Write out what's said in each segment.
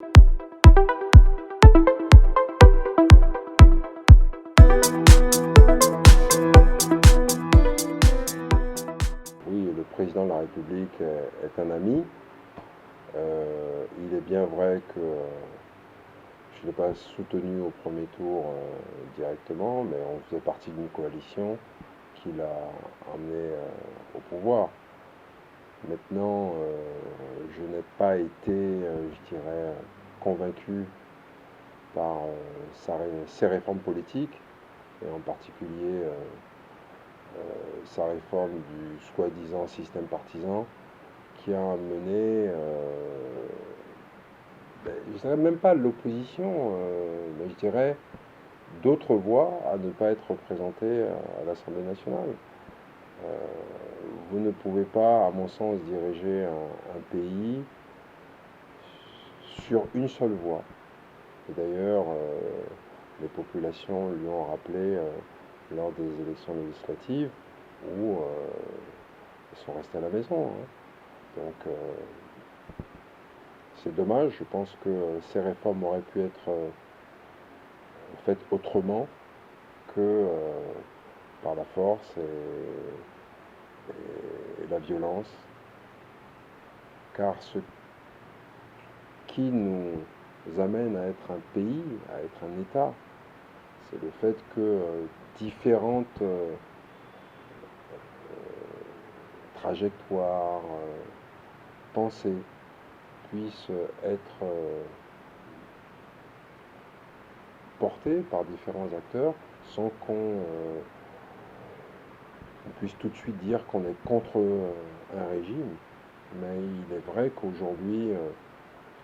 Oui, le président de la République est un ami. Il est bien vrai que je ne l'ai pas soutenu au premier tour directement, mais on faisait partie d'une coalition qui l'a amené au pouvoir. Maintenant, je n'ai pas été, je dirais, convaincu par ses réformes politiques, et en particulier sa réforme du soi-disant système partisan, qui a mené, je dirais même pas l'opposition, mais je dirais d'autres voix à ne pas être représentées à l'Assemblée nationale. Vous ne pouvez pas, à mon sens, diriger un pays sur une seule voie. Et d'ailleurs, les populations lui ont rappelé lors des élections législatives où ils sont restés à la maison. Donc, c'est dommage. Je pense que ces réformes auraient pu être faites autrement que par la force et la violence. Car ce qui nous amène à être un pays, à être un État, c'est le fait que différentes trajectoires, pensées puissent être portées par différents acteurs sans qu'on puisse tout de suite dire qu'on est contre un régime. Mais il est vrai qu'aujourd'hui,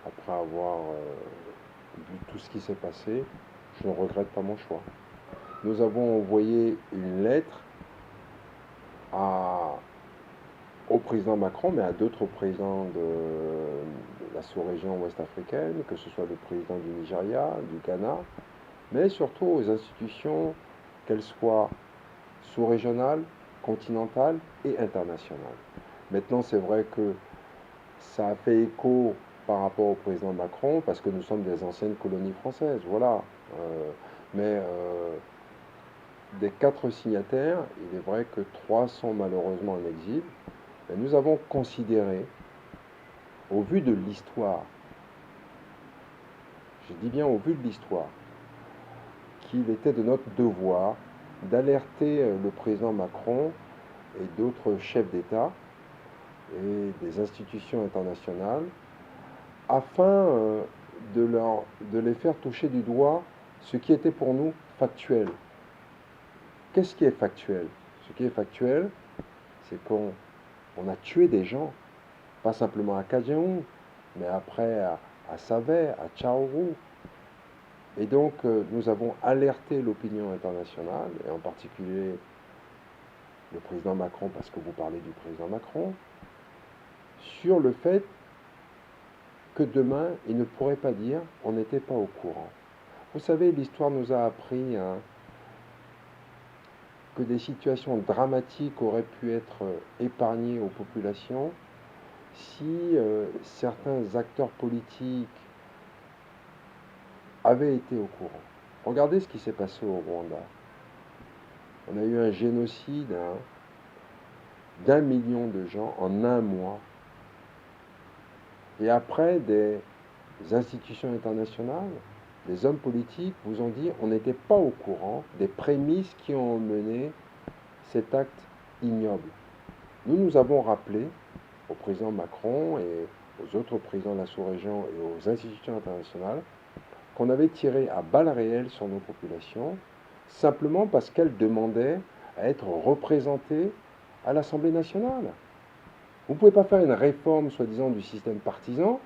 après avoir vu tout ce qui s'est passé, je ne regrette pas mon choix. Nous avons envoyé une lettre au président Macron, mais à d'autres présidents de la sous-région ouest-africaine, que ce soit le président du Nigeria, du Ghana, mais surtout aux institutions, qu'elles soient sous-régionales, continentales et internationales. Maintenant, c'est vrai que ça a fait écho par rapport au président Macron, parce que nous sommes des anciennes colonies françaises, voilà. Mais des 4 signataires, il est vrai que 3 sont malheureusement en exil. Mais nous avons considéré, au vu de l'histoire, je dis bien au vu de l'histoire, qu'il était de notre devoir d'alerter le président Macron et d'autres chefs d'État et des institutions internationales afin de les faire toucher du doigt ce qui était pour nous factuel. Qu'est-ce qui est factuel? Ce qui est factuel, c'est qu'on a tué des gens, pas simplement à Kadjaou, mais après à Savè, à Tchaourou. Et donc, nous avons alerté l'opinion internationale, et en particulier le président Macron, parce que vous parlez du président Macron, sur le fait que demain, il ne pourrait pas dire on n'était pas au courant. Vous savez, l'histoire nous a appris que des situations dramatiques auraient pu être épargnées aux populations si certains acteurs politiques avaient été au courant. Regardez ce qui s'est passé au Rwanda. On a eu un génocide d'1 million de gens en un mois. Et après, des institutions internationales, des hommes politiques vous ont dit on n'était pas au courant des prémices qui ont mené cet acte ignoble. Nous avons rappelé au président Macron et aux autres présidents de la sous-région et aux institutions internationales qu'on avait tiré à balles réelles sur nos populations, simplement parce qu'elles demandaient à être représentées à l'Assemblée nationale. Vous ne pouvez pas faire une réforme, soi-disant, du système partisan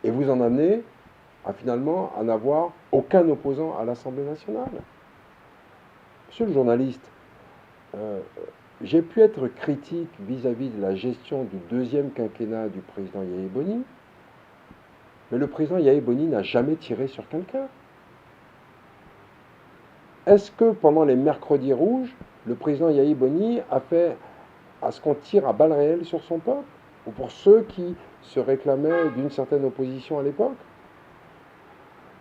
et vous en amener à finalement à n'avoir aucun opposant à l'Assemblée nationale. Monsieur le journaliste, j'ai pu être critique vis-à-vis de la gestion du deuxième quinquennat du président Yahya Boni, mais le président Yahya Boni n'a jamais tiré sur quelqu'un. Est-ce que pendant les mercredis rouges, le président Yahya Boni a fait à ce qu'on tire à balles réelles sur son peuple? ou pour ceux qui se réclamaient d'une certaine opposition à l'époque.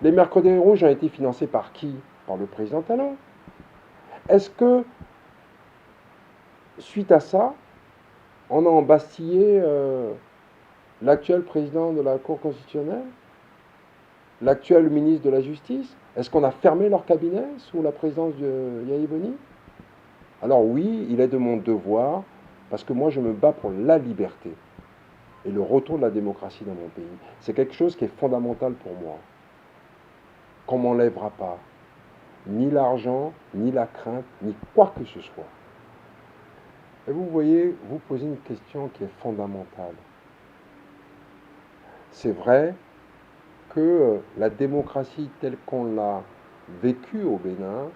Les Mercredis rouges ont été financés par qui? Par le président Talon. Est-ce que, suite à ça, on a embastillé l'actuel président de la Cour constitutionnelle, l'actuel ministre de la Justice? Est-ce qu'on a fermé leur cabinet sous la présidence de Yahi Boni? Alors oui, il est de mon devoir, parce que moi je me bats pour la liberté et le retour de la démocratie dans mon pays. C'est quelque chose qui est fondamental pour moi, qu'on ne m'enlèvera pas. Ni l'argent, ni la crainte, ni quoi que ce soit. Et vous voyez, vous posez une question qui est fondamentale. C'est vrai que la démocratie telle qu'on l'a vécue au Bénin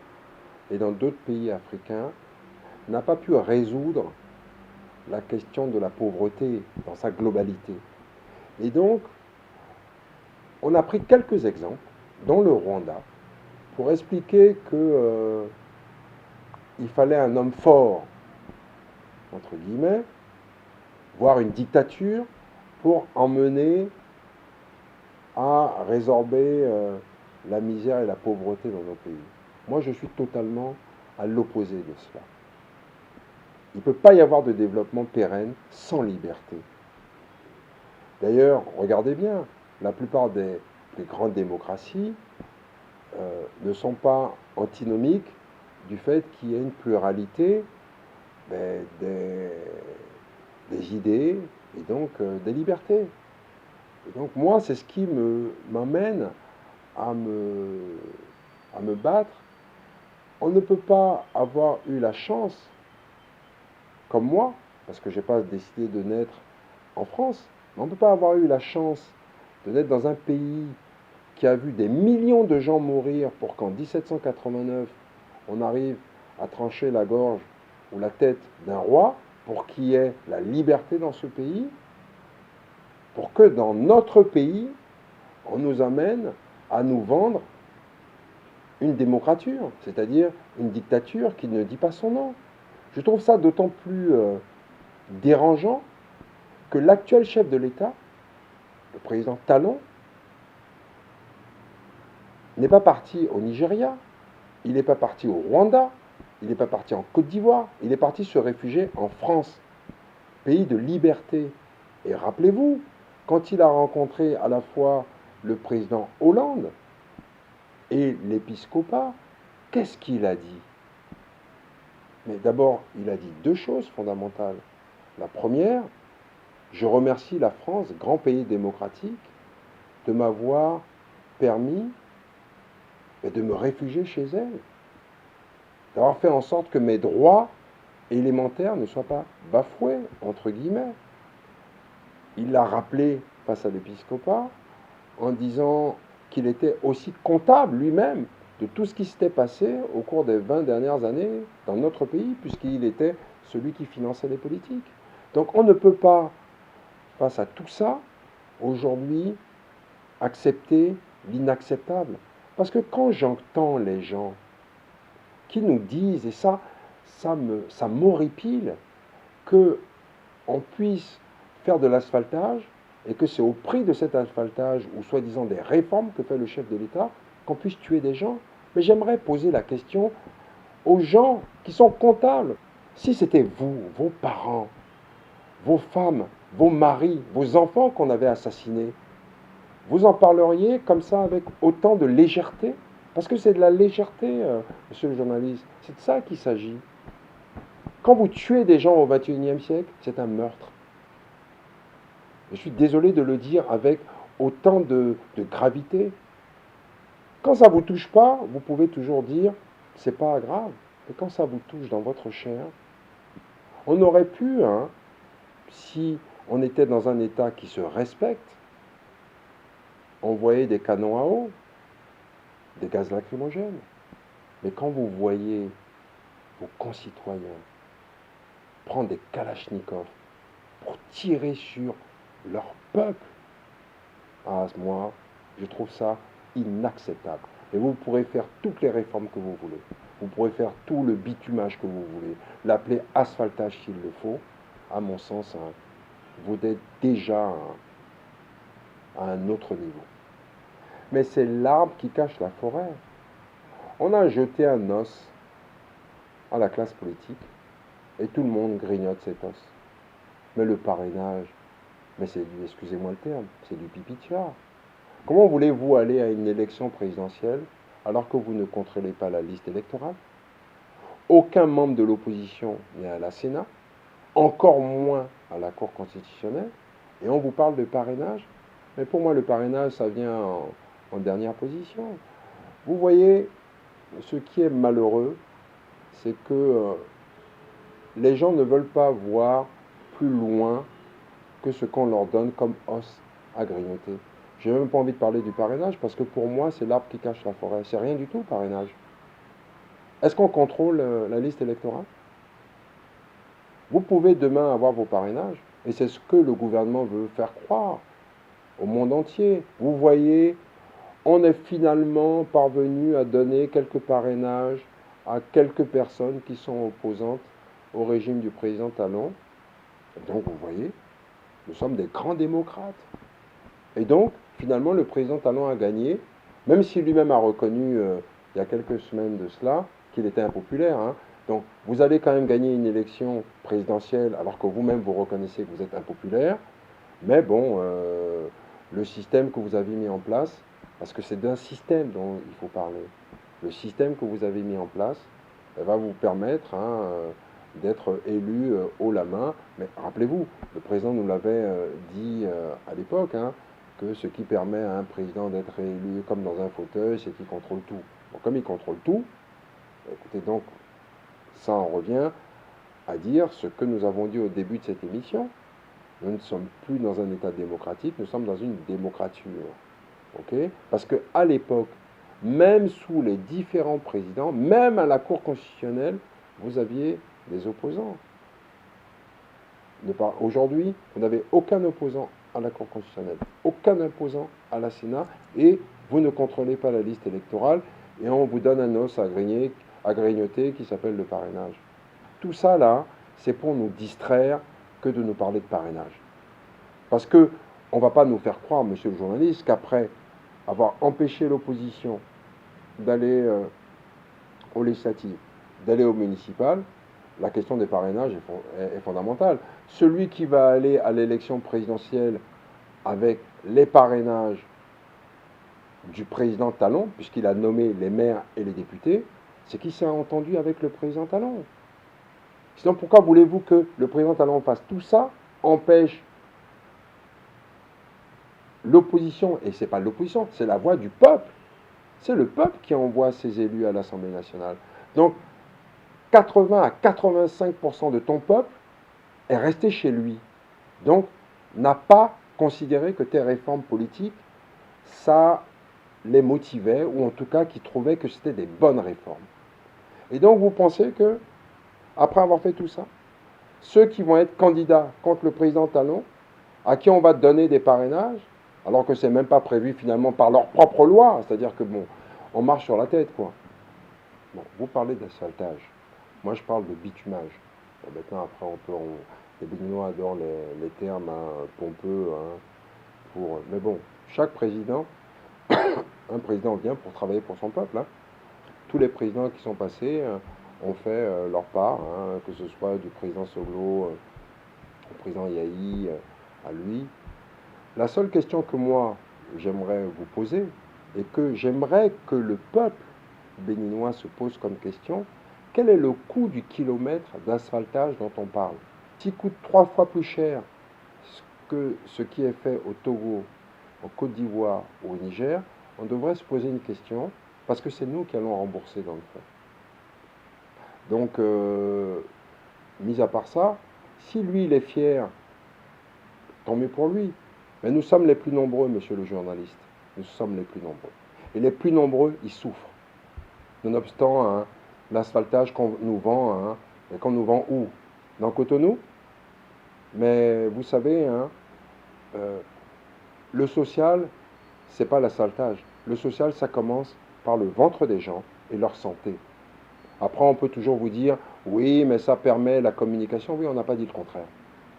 et dans d'autres pays africains n'a pas pu résoudre la question de la pauvreté dans sa globalité. Et donc, on a pris quelques exemples, dont le Rwanda, pour expliquer que il fallait un homme fort, entre guillemets, voire une dictature, pour emmener à résorber la misère et la pauvreté dans nos pays. Moi, je suis totalement à l'opposé de cela. Il ne peut pas y avoir de développement pérenne sans liberté. D'ailleurs, regardez bien, la plupart des grandes démocraties ne sont pas antinomiques du fait qu'il y ait une pluralité des idées et donc des libertés. Et donc moi, c'est ce qui m'amène à me battre. On ne peut pas avoir eu la chance, comme moi, parce que je n'ai pas décidé de naître en France, mais on ne peut pas avoir eu la chance de naître dans un pays qui a vu des millions de gens mourir pour qu'en 1789, on arrive à trancher la gorge ou la tête d'un roi, pour qu'il y ait la liberté dans ce pays, pour que dans notre pays, on nous amène à nous vendre une démocrature, c'est-à-dire une dictature qui ne dit pas son nom. Je trouve ça d'autant plus dérangeant que l'actuel chef de l'État, le président Talon, n'est pas parti au Nigeria, il n'est pas parti au Rwanda, il n'est pas parti en Côte d'Ivoire, il est parti se réfugier en France, pays de liberté. Et rappelez-vous, quand il a rencontré à la fois le président Hollande et l'épiscopat, qu'est-ce qu'il a dit? Mais d'abord, il a dit deux choses fondamentales. La première, je remercie la France, grand pays démocratique, de m'avoir permis de me réfugier chez elle, d'avoir fait en sorte que mes droits élémentaires ne soient pas bafoués, entre guillemets. Il l'a rappelé face à l'épiscopat en disant qu'il était aussi comptable lui-même de tout ce qui s'était passé au cours des 20 dernières années dans notre pays, puisqu'il était celui qui finançait les politiques. Donc on ne peut pas, face à tout ça, aujourd'hui, accepter l'inacceptable. Parce que quand j'entends les gens qui nous disent, et ça m'horripile, qu'on puisse faire de l'asphaltage et que c'est au prix de cet asphaltage ou soi-disant des réformes que fait le chef de l'État qu'on puisse tuer des gens. Mais j'aimerais poser la question aux gens qui sont comptables. Si c'était vous, vos parents, vos femmes, vos maris, vos enfants qu'on avait assassinés, vous en parleriez comme ça avec autant de légèreté? Parce que c'est de la légèreté, monsieur le journaliste. C'est de ça qu'il s'agit. Quand vous tuez des gens au XXIe siècle, c'est un meurtre. Je suis désolé de le dire avec autant de gravité. Quand ça ne vous touche pas, vous pouvez toujours dire c'est pas grave. Mais quand ça vous touche dans votre chair, on aurait pu, si on était dans un État qui se respecte, envoyer des canons à eau, des gaz lacrymogènes. Mais quand vous voyez vos concitoyens prendre des kalachnikovs pour tirer sur leur peuple, moi, je trouve ça inacceptable. Et vous pourrez faire toutes les réformes que vous voulez. Vous pourrez faire tout le bitumage que vous voulez. L'appeler asphaltage s'il le faut. À mon sens, vous êtes déjà à un autre niveau. Mais c'est l'arbre qui cache la forêt. On a jeté un os à la classe politique et tout le monde grignote cet os. Mais le parrainage, mais c'est du, excusez-moi le terme, c'est du pipi de chat. Comment voulez-vous aller à une élection présidentielle alors que vous ne contrôlez pas la liste électorale? Aucun membre de l'opposition n'est à la Sénat, encore moins à la Cour constitutionnelle, et on vous parle de parrainage. Mais pour moi, le parrainage, ça vient en dernière position. Vous voyez, ce qui est malheureux, c'est que les gens ne veulent pas voir plus loin que ce qu'on leur donne comme os à grignoter. J'ai même pas envie de parler du parrainage parce que pour moi, c'est l'arbre qui cache la forêt. C'est rien du tout, le parrainage. Est-ce qu'on contrôle la liste électorale? Vous pouvez demain avoir vos parrainages et c'est ce que le gouvernement veut faire croire au monde entier. Vous voyez, on est finalement parvenu à donner quelques parrainages à quelques personnes qui sont opposantes au régime du président Talon. Et donc, vous voyez, nous sommes des grands démocrates. Et donc, finalement, le président Talon a gagné, même si lui-même a reconnu, il y a quelques semaines de cela, qu'il était impopulaire. Hein. Donc, vous allez quand même gagner une élection présidentielle alors que vous-même vous reconnaissez que vous êtes impopulaire. Mais bon, le système que vous avez mis en place, parce que c'est d'un système dont il faut parler, le système que vous avez mis en place va vous permettre d'être élu haut la main. Mais rappelez-vous, le président nous l'avait dit à l'époque, que ce qui permet à un président d'être élu comme dans un fauteuil, c'est qu'il contrôle tout. Bon, comme il contrôle tout, écoutez donc, ça en revient à dire ce que nous avons dit au début de cette émission. Nous ne sommes plus dans un État démocratique, nous sommes dans une démocrature. Okay? Parce qu'à l'époque, même sous les différents présidents, même à la Cour constitutionnelle, vous aviez des opposants. Aujourd'hui, vous n'avez aucun opposant à la Cour constitutionnelle, aucun opposant à la Sénat, et vous ne contrôlez pas la liste électorale, et on vous donne un os à grignoter qui s'appelle le parrainage. Tout ça, là, c'est pour nous distraire que de nous parler de parrainage. Parce que on ne va pas nous faire croire, monsieur le journaliste, qu'après avoir empêché l'opposition d'aller aux législatives, d'aller aux municipales, la question des parrainages est fondamentale. Celui qui va aller à l'élection présidentielle avec les parrainages du président Talon, puisqu'il a nommé les maires et les députés, c'est qu'il s'est entendu avec le président Talon. Sinon, pourquoi voulez-vous que le président Talon fasse tout ça, empêche l'opposition, et ce n'est pas l'opposition, c'est la voix du peuple. C'est le peuple qui envoie ses élus à l'Assemblée nationale. Donc, 80 à 85% de ton peuple est resté chez lui. Donc, n'a pas considéré que tes réformes politiques, ça les motivait, ou en tout cas qu'ils trouvaient que c'était des bonnes réformes. Et donc, vous pensez que, après avoir fait tout ça, ceux qui vont être candidats contre le président Talon, à qui on va donner des parrainages, alors que c'est même pas prévu finalement par leur propre loi, c'est-à-dire que bon, on marche sur la tête, quoi. Bon, vous parlez d'asphaltage. Moi, je parle de bitumage. Bon, maintenant, après, les Béninois adorent les termes pompeux. Mais bon, chaque président, un président vient pour travailler pour son peuple. Tous les présidents qui sont passés ont fait leur part, que ce soit du président Soglo au président Yahi, à lui. La seule question que moi, j'aimerais vous poser, et que j'aimerais que le peuple béninois se pose comme question, quel est le coût du kilomètre d'asphaltage dont on parle? S'il coûte 3 fois plus cher que ce qui est fait au Togo, en Côte d'Ivoire ou au Niger, on devrait se poser une question, parce que c'est nous qui allons rembourser dans le fond. Donc, mis à part ça, si lui, il est fier, tant mieux pour lui. Mais nous sommes les plus nombreux, monsieur le journaliste. Nous sommes les plus nombreux. Et les plus nombreux, ils souffrent. Nonobstant l'asphaltage qu'on nous vend, et qu'on nous vend où? Dans Cotonou? Mais vous savez, le social, c'est pas l'asphaltage. Le social, ça commence par le ventre des gens et leur santé. Après, on peut toujours vous dire, oui, mais ça permet la communication. Oui, on n'a pas dit le contraire.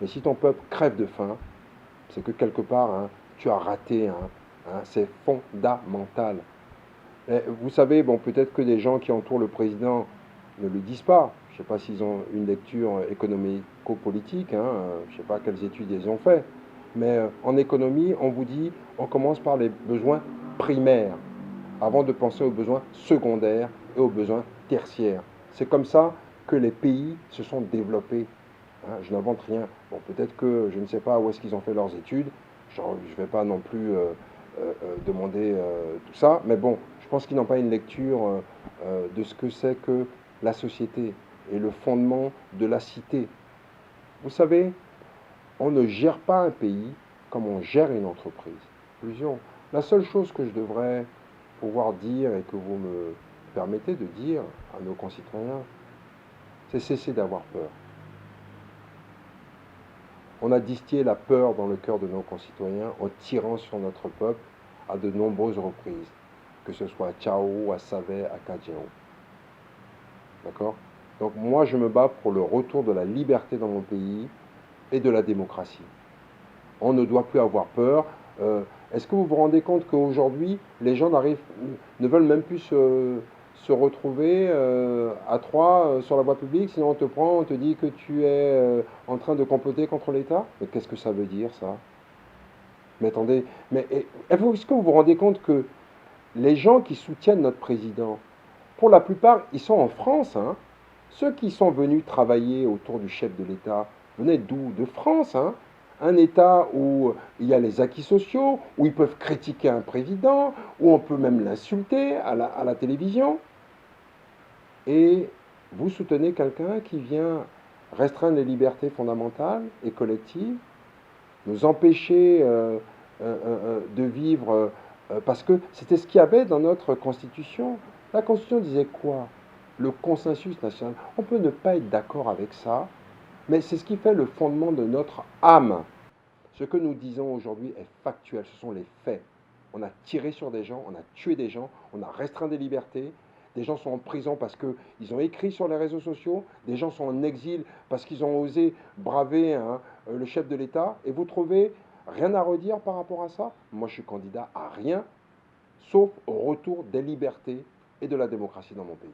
Mais si ton peuple crève de faim, c'est que quelque part, hein, tu as raté. C'est fondamental. Et vous savez, bon, peut-être que les gens qui entourent le président ne le disent pas. Je ne sais pas s'ils ont une lecture économico-politique, hein, je ne sais pas quelles études ils ont fait. Mais en économie, on vous dit, on commence par les besoins primaires, avant de penser aux besoins secondaires et aux besoins tertiaires. C'est comme ça que les pays se sont développés. Hein, je n'invente rien. Bon, peut-être que je ne sais pas où est-ce qu'ils ont fait leurs études. Je ne vais pas non plus demander tout ça. Mais bon, je pense qu'ils n'ont pas une lecture de ce que c'est que la société et le fondement de la cité. Vous savez, on ne gère pas un pays comme on gère une entreprise. Conclusion. La seule chose que je devrais pouvoir dire et que vous me permettez de dire à nos concitoyens, c'est cesser d'avoir peur. On a distillé la peur dans le cœur de nos concitoyens en tirant sur notre peuple à de nombreuses reprises, que ce soit à Tchao, à Savé, à Kajéon. D'accord? Donc moi, je me bats pour le retour de la liberté dans mon pays et de la démocratie. On ne doit plus avoir peur. Est-ce que vous vous rendez compte qu'aujourd'hui, les gens ne veulent même plus se retrouver à trois sur la voie publique, sinon on te prend, on te dit que tu es en train de comploter contre l'État? Mais qu'est-ce que ça veut dire, ça? Mais attendez, est-ce que vous vous rendez compte que les gens qui soutiennent notre président, pour la plupart, ils sont en France, hein? Ceux qui sont venus travailler autour du chef de l'État venaient d'où? De France, hein? Un État où il y a les acquis sociaux, où ils peuvent critiquer un président, où on peut même l'insulter à la télévision. Et vous soutenez quelqu'un qui vient restreindre les libertés fondamentales et collectives, nous empêcher de vivre, parce que c'était ce qu'il y avait dans notre Constitution. La Constitution disait quoi? Le consensus national. On peut ne pas être d'accord avec ça, mais c'est ce qui fait le fondement de notre âme. Ce que nous disons aujourd'hui est factuel, ce sont les faits. On a tiré sur des gens, on a tué des gens, on a restreint des libertés. Des gens sont en prison parce qu'ils ont écrit sur les réseaux sociaux. Des gens sont en exil parce qu'ils ont osé braver le chef de l'État. Et vous trouvez rien à redire par rapport à ça? Moi, je suis candidat à rien, sauf au retour des libertés et de la démocratie dans mon pays.